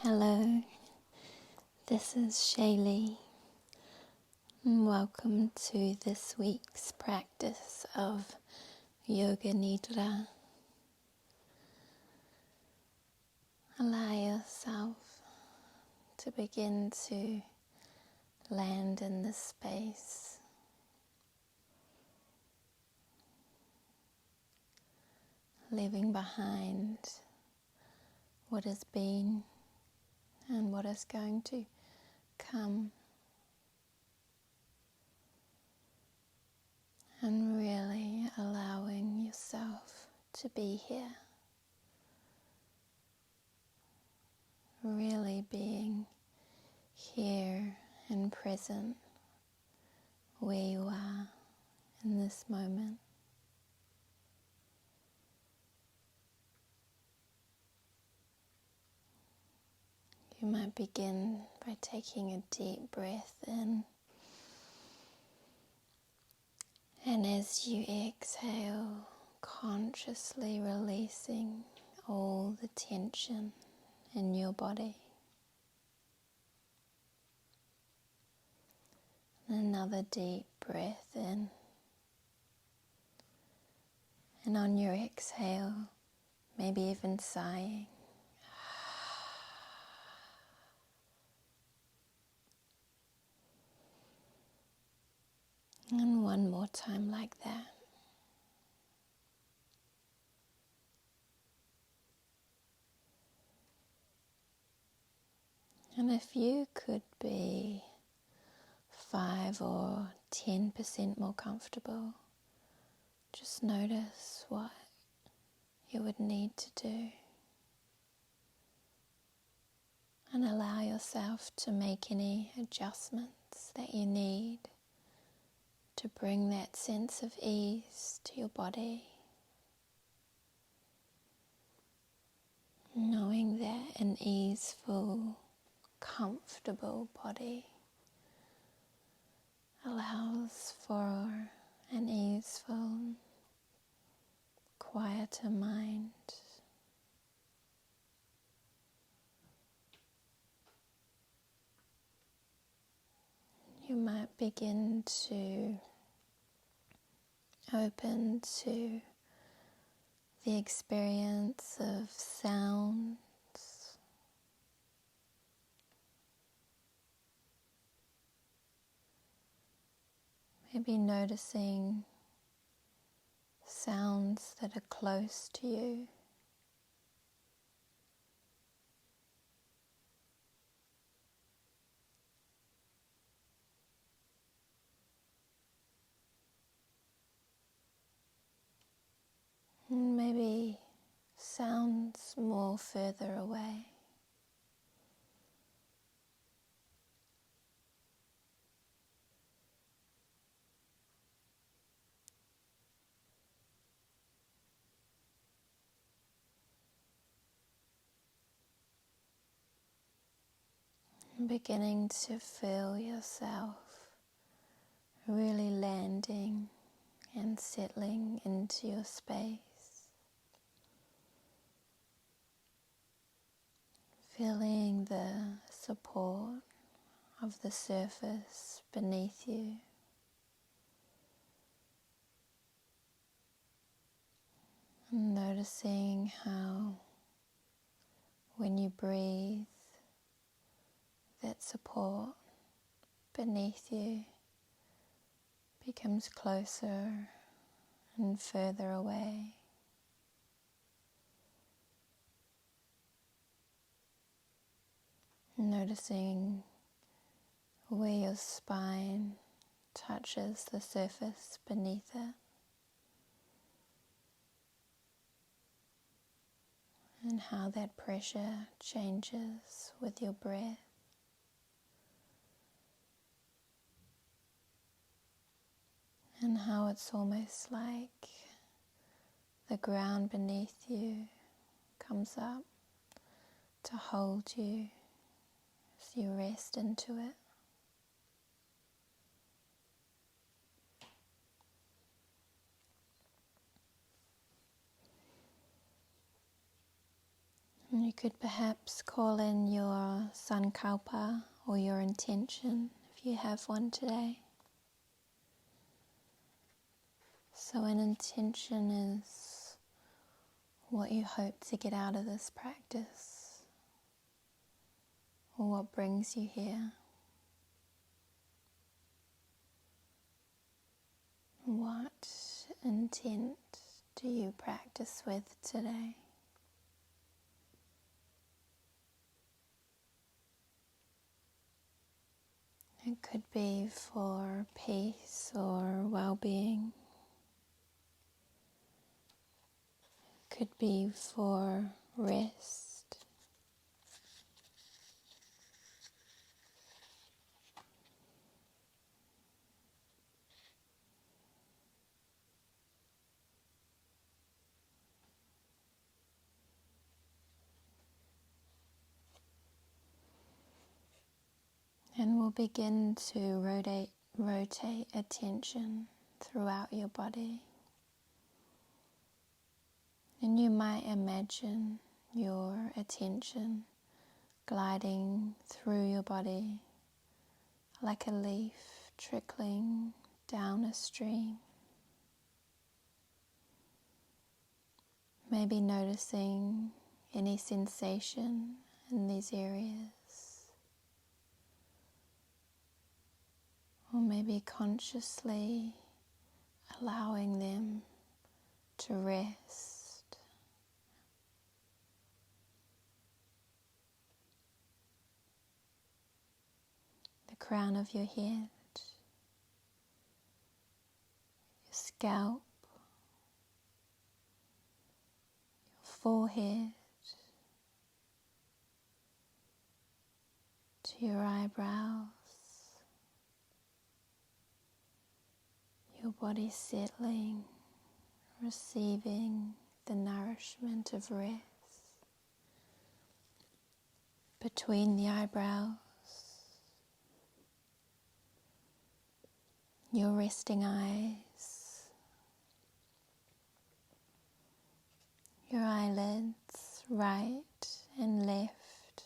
Hello, this is Shaylee, and welcome to this week's practice of Yoga Nidra. Allow yourself to begin to land in this space, leaving behind what has been and what is going to come, and really allowing yourself to be here, really being here and present where you are in this moment. You might begin by taking a deep breath in, and as you exhale, consciously releasing all the tension in your body. Another deep breath in, and on your exhale, maybe even sighing. And one more time like that. And if you could be 5 or 10% more comfortable, just notice what you would need to do. And allow yourself to make any adjustments that you need to bring that sense of ease to your body. Knowing that an easeful, comfortable body allows for an easeful, quieter mind. You might begin to open to the experience of sounds. Maybe noticing sounds that are close to you. And maybe sounds more further away. And beginning to feel yourself really landing and settling into your space. Feeling the support of the surface beneath you. And noticing how when you breathe, that support beneath you becomes closer and further away. Noticing where your spine touches the surface beneath it, and how that pressure changes with your breath. And how it's almost like the ground beneath you comes up to hold you as you rest into it. And You could perhaps call in your sankalpa or your intention if you have one today. So an intention is what you hope to get out of this practice, or what brings you here. What intent do you practice with today? It could be for peace or well-being. It could be for rest. And we'll begin to rotate attention throughout your body. And you might imagine your attention gliding through your body like a leaf trickling down a stream. Maybe noticing any sensation in these areas. Or maybe consciously allowing them to rest. The crown of your head, your scalp, your forehead, to your eyebrows, your body settling, receiving the nourishment of rest. Between the eyebrows, your resting eyes, your eyelids right and left,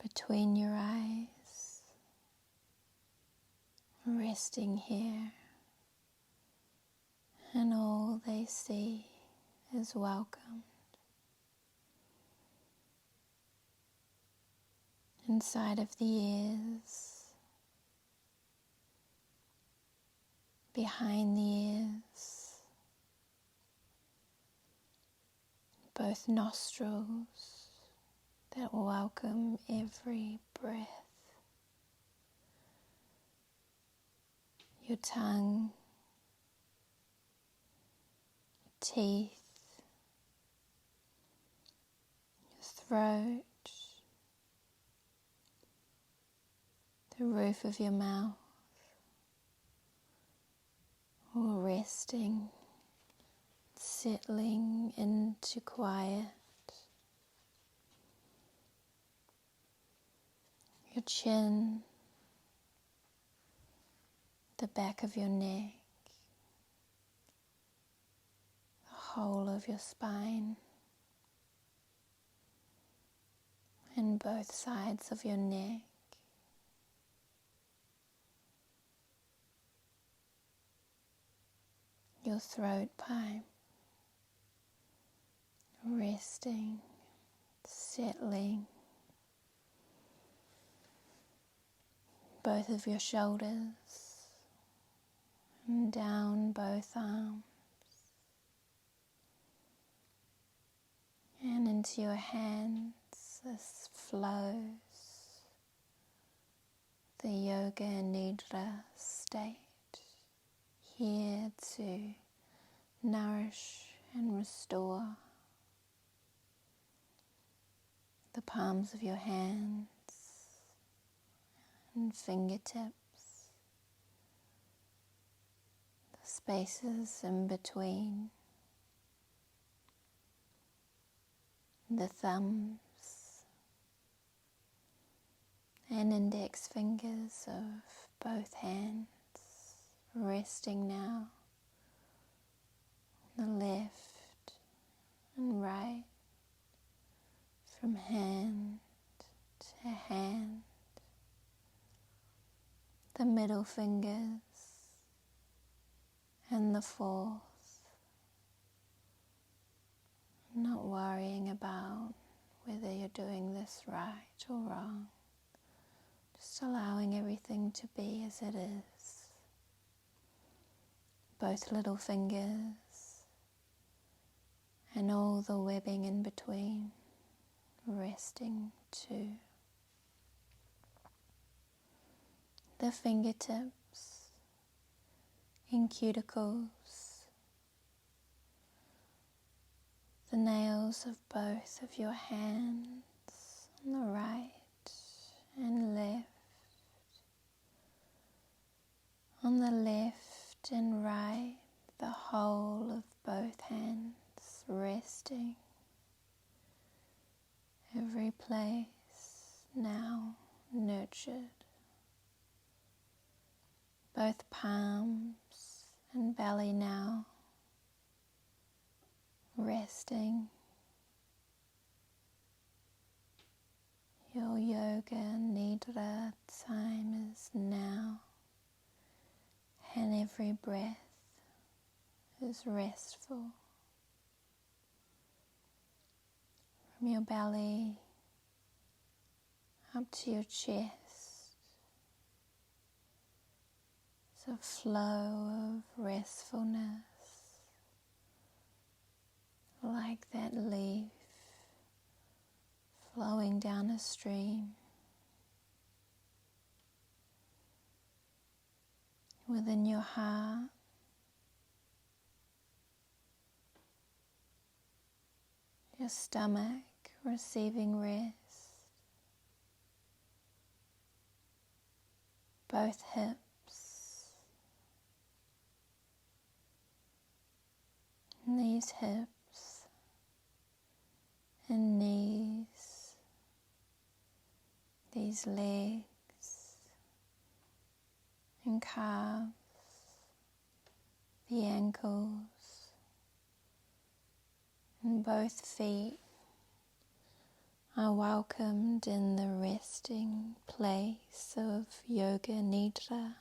between your eyes, resting here, and all they see is welcome. Inside of the ears, behind the ears, both nostrils that welcome every breath, your tongue, your teeth, your throat, the roof of your mouth, all resting, settling into quiet. Your chin, the back of your neck, the whole of your spine, and both sides of your neck. Your throat pipe, resting, settling. Both of your shoulders, and down both arms, and into your hands. This flows the Yoga Nidra state, here to nourish and restore the palms of your hands and fingertips, the spaces in between, the thumbs and index fingers of both hands, resting now on the left and right, from hand to hand, the middle fingers and the fourth, not worrying about whether you're doing this right or wrong, just allowing everything to be as it is. Both little fingers and all the webbing in between, resting too. The fingertips and cuticles, the nails of both of your hands on the right and left, on the left and right, the whole of both hands resting, every place now nurtured, both palms and belly now resting. Your Yoga Nidra time is now, and every breath is restful. From your belly up to your chest, it's a flow of restfulness, like that leaf flowing down a stream. Within your heart, your stomach receiving rest, both hips, and these hips and knees, these legs and calves, the ankles, and both feet are welcomed in the resting place of Yoga Nidra.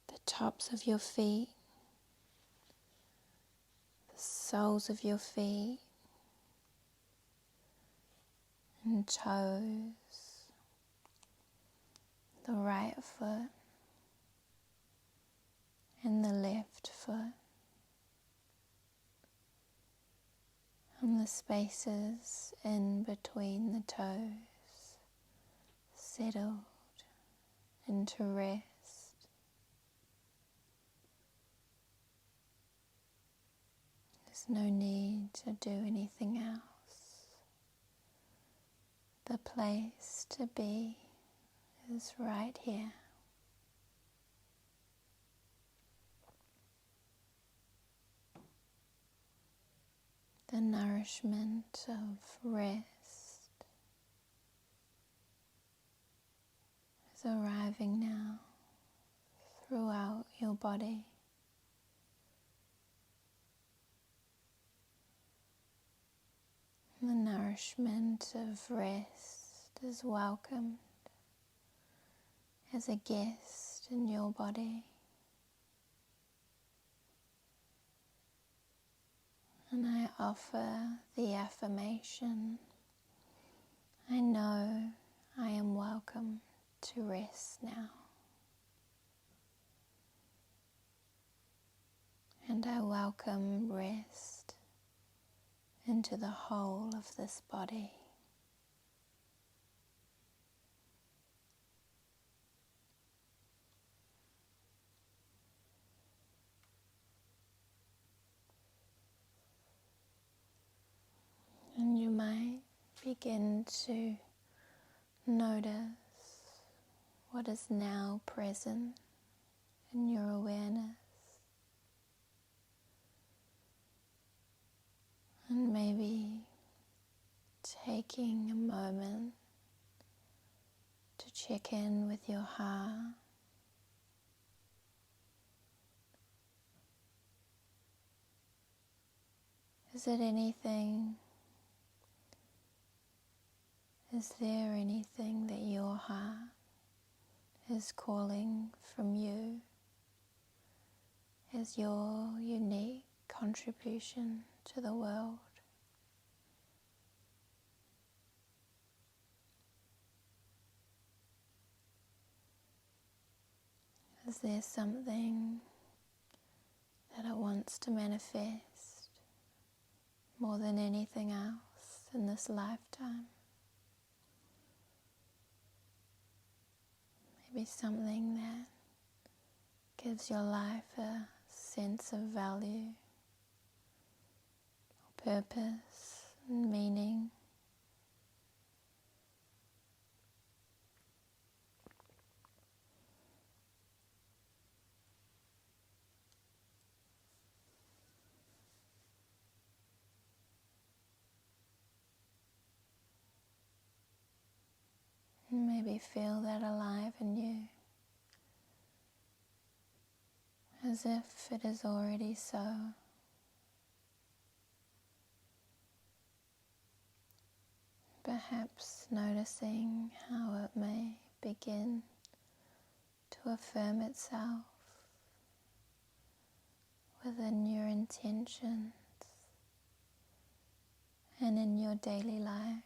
The tops of your feet, the soles of your feet and toes, the right foot and the left foot, and the spaces in between the toes settled into rest. There's no need to do anything else. The place to be is right here. The nourishment of rest is arriving now throughout your body. The nourishment of rest is welcomed as a guest in your body. And I offer the affirmation, I know I am welcome to rest now. And I welcome rest into the whole of this body. And you might begin to notice what is now present in your awareness. And maybe taking a moment to check in with your heart. Is there anything that your heart is calling from you as your unique contribution to the world? Is there something that it wants to manifest more than anything else in this lifetime? Maybe something that gives your life a sense of value, purpose, and meaning. And maybe feel that alive in you, as if it is already so. Perhaps noticing how it may begin to affirm itself within your intentions and in your daily life.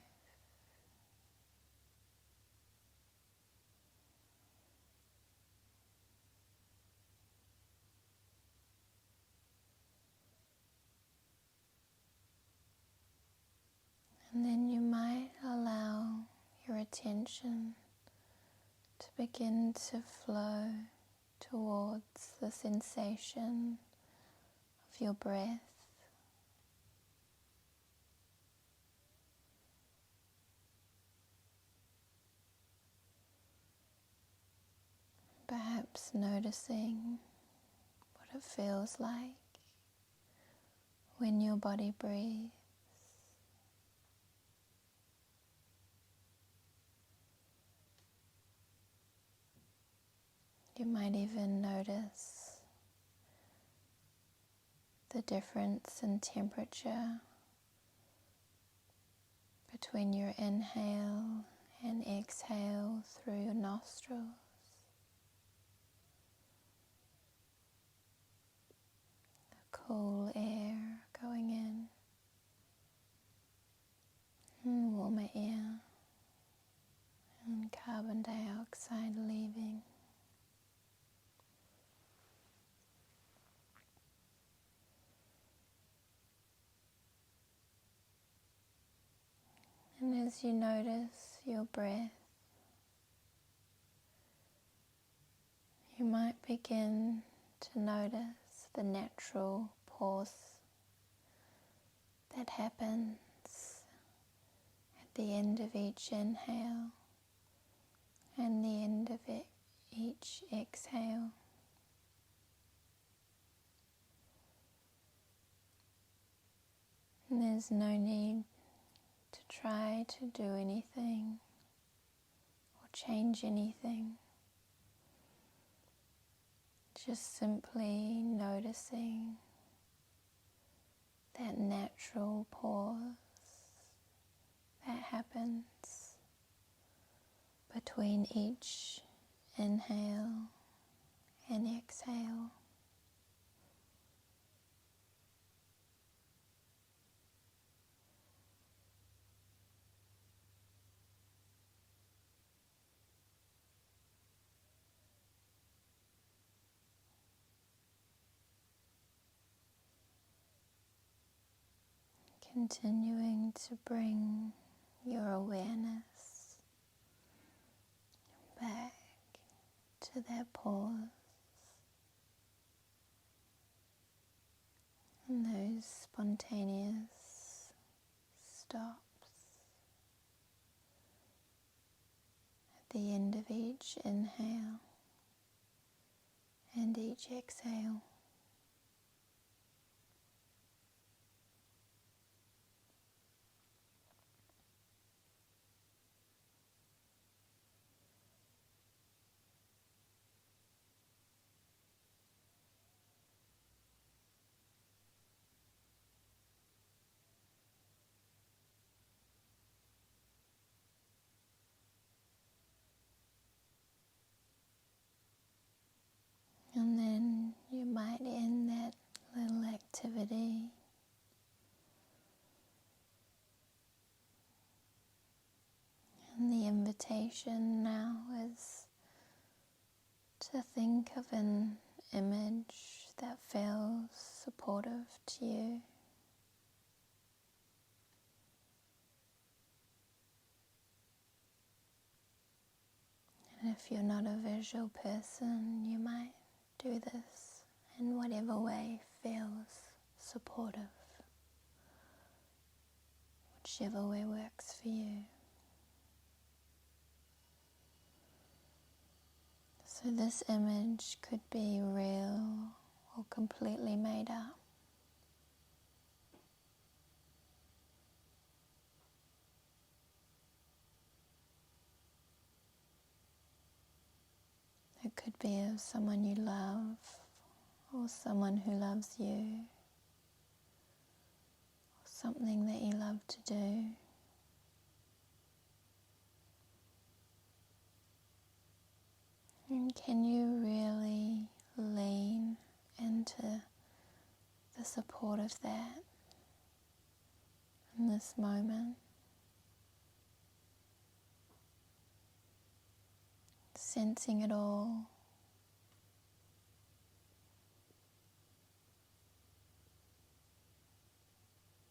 And then you might allow your attention to begin to flow towards the sensation of your breath. Perhaps noticing what it feels like when your body breathes. You might even notice the difference in temperature between your inhale and exhale through your nostrils. The cool air going in and warmer air and carbon dioxide leaving. And as you notice your breath, you might begin to notice the natural pause that happens at the end of each inhale and the end of each exhale. And there's no need to try to do anything or change anything. Just simply noticing that natural pause that happens between each inhale and exhale. Continuing to bring your awareness back to that pause and those spontaneous stops at the end of each inhale and each exhale. negativity. And the invitation now is to think of an image that feels supportive to you. And if you're not a visual person, you might do this in whatever way feels supportive, whichever way works for you. So this image could be real or completely made up. It could be of someone you love or someone who loves you, or something that you love to do. And can you really lean into the support of that in this moment? Sensing it all.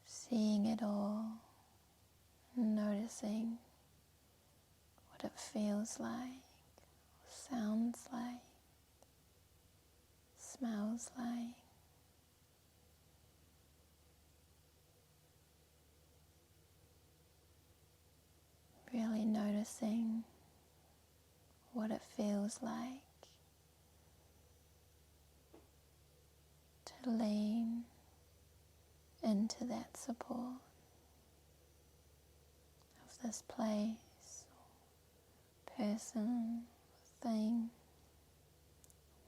Seeing it all. And noticing what it feels like, sounds like, smells like. Really noticing what it feels like to lean into that support of this place, person, thing,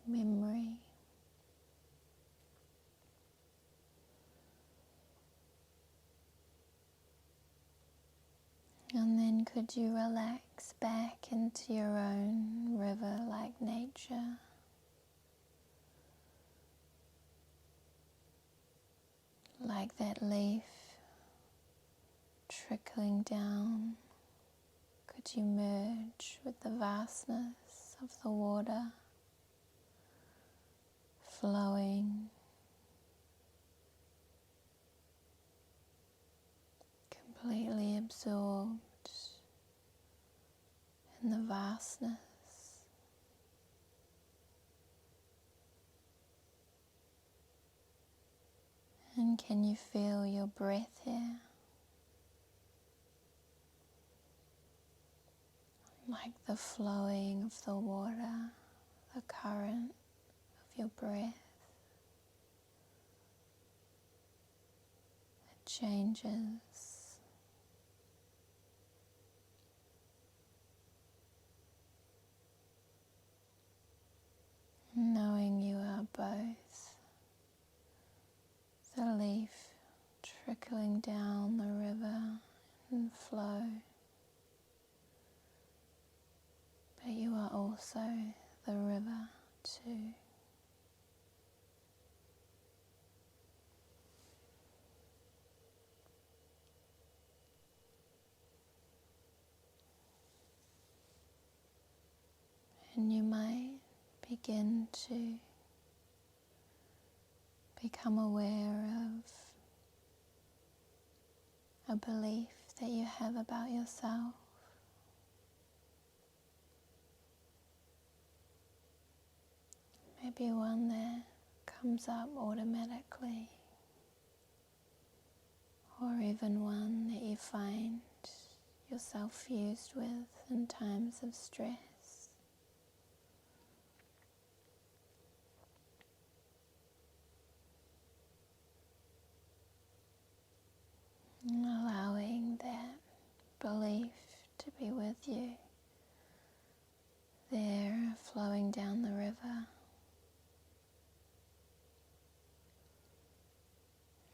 memory. And then could you relax back into your own river-like nature? Like that leaf trickling down, could you merge with the vastness of the water flowing, completely absorbed in the vastness? And can you feel your breath here? Like the flowing of the water, the current of your breath. It changes. Knowing you are both the leaf trickling down the river and flow, but you are also the river too. And you might begin to become aware of a belief that you have about yourself. Maybe one that comes up automatically, or even one that you find yourself fused with in times of stress. And allowing that belief to be with you, there flowing down the river,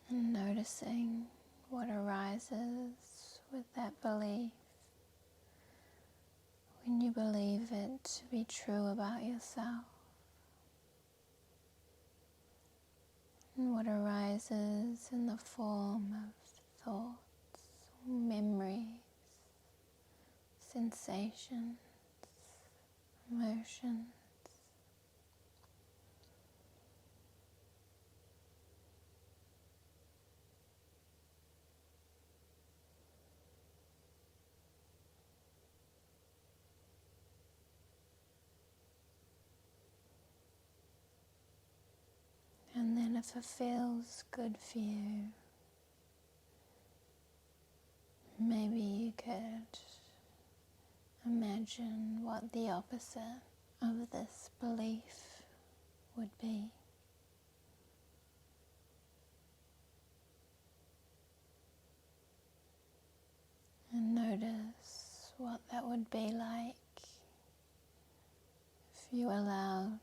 and noticing what arises with that belief when you believe it to be true about yourself. and what arises in the form of thoughts, memories, sensations, emotions. And then if it feels good for you, maybe you could imagine what the opposite of this belief would be. And notice what that would be like if you allowed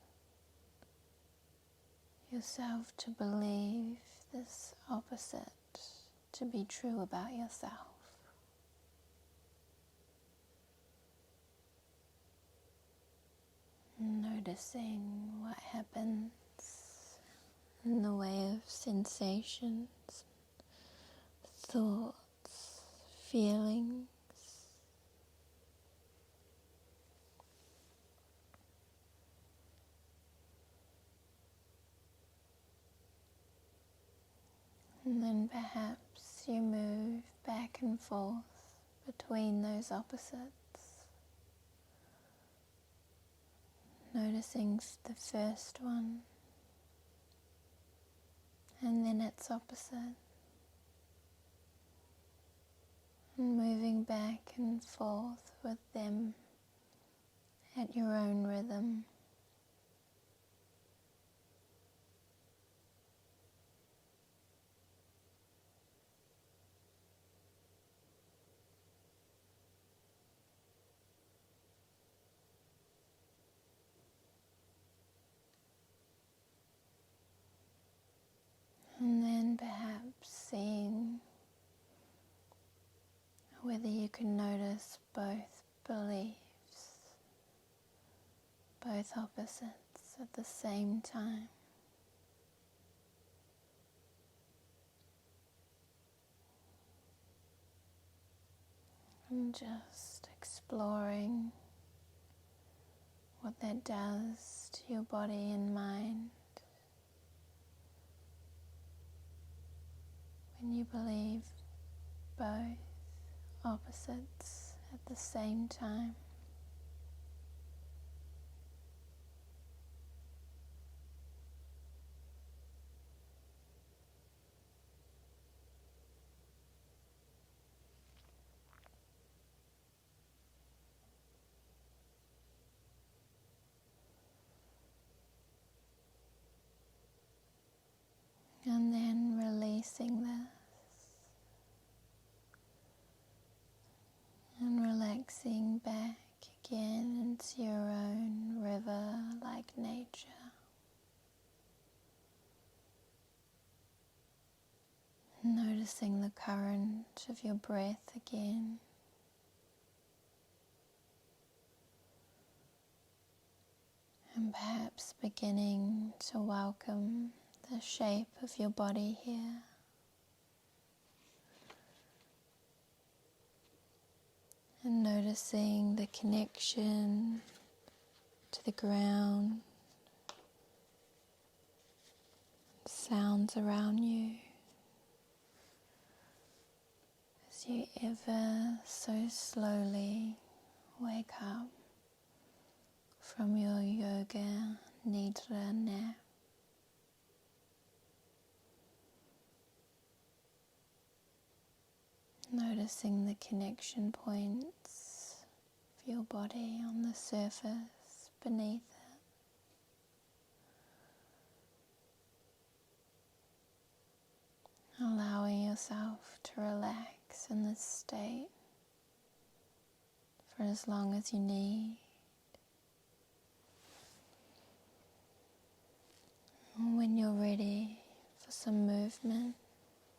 yourself to believe this opposite to be true about yourself. Noticing what happens in the way of sensations, thoughts, feelings. And then perhaps you move back and forth between those opposites, noticing the first one and then its opposite, and moving back and forth with them at your own rhythm. And then perhaps seeing whether you can notice both beliefs, both opposites at the same time. And just exploring what that does to your body and mind when you believe both opposites at the same time. And then releasing this and relaxing back again into your own river like nature. Noticing the current of your breath again. And perhaps beginning to welcome the shape of your body here. And noticing the connection to the ground, sounds around you. As you ever so slowly wake up from your Yoga Nidra nap. Noticing the connection points of your body on the surface beneath it. Allowing yourself to relax in this state for as long as you need. And when you're ready for some movement,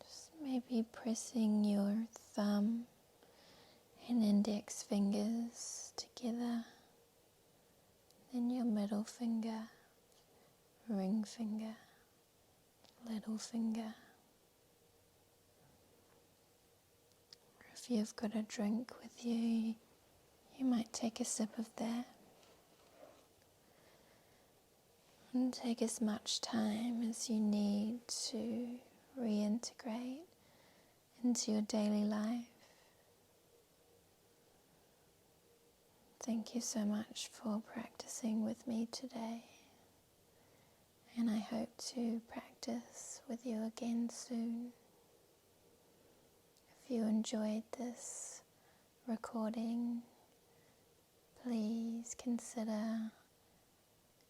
just maybe pressing your thumb and index fingers together, then your middle finger, ring finger, little finger. If you've got a drink with you, you might take a sip of that. And take as much time as you need to reintegrate into your daily life. Thank you so much for practicing with me today. And I hope to practice with you again soon. If you enjoyed this recording, please consider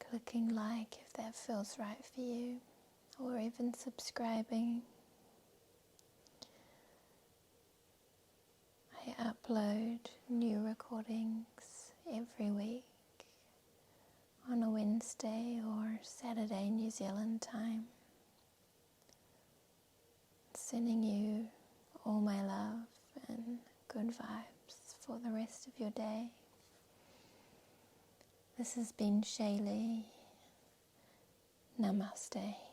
clicking like if that feels right for you, or even subscribing. I upload new recordings every week on a Wednesday or Saturday New Zealand time. Sending you all my love and good vibes for the rest of your day. This has been Shaylee. Namaste.